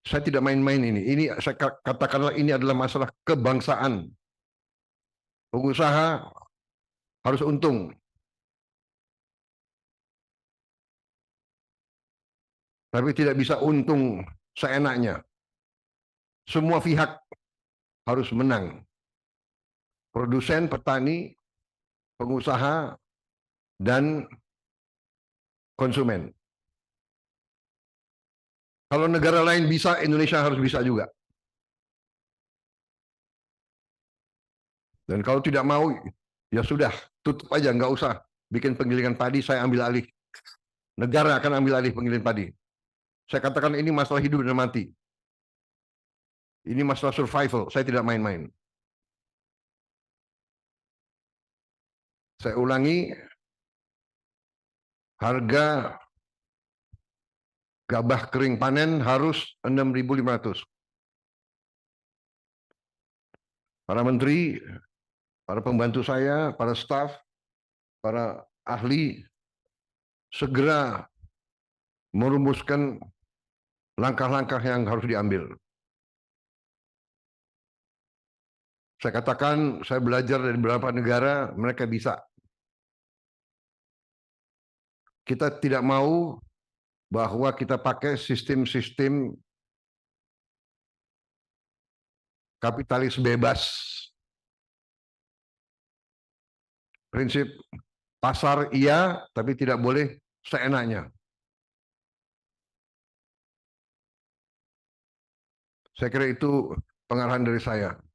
Saya tidak main-main ini. Ini saya katakanlah ini adalah masalah kebangsaan. Pengusaha harus untung. Tapi tidak bisa untung seenaknya. Semua pihak harus menang. Produsen, petani, pengusaha, dan konsumen. Kalau negara lain bisa, Indonesia harus bisa juga. Dan kalau tidak mau, ya sudah, tutup aja, nggak usah bikin penggilingan padi, saya ambil alih. Negara akan ambil alih penggilingan padi. Saya katakan ini masalah hidup dan mati. Ini masalah survival, saya tidak main-main. Saya ulangi, harga gabah kering panen harus 6.500. Para menteri, para pembantu saya, para staf, para ahli segera merumuskan langkah-langkah yang harus diambil. Saya katakan, saya belajar dari beberapa negara, mereka bisa. Kita tidak mau bahwa kita pakai sistem-sistem kapitalis bebas. Prinsip pasar iya, tapi tidak boleh seenaknya. Saya kira itu pengarahan dari saya.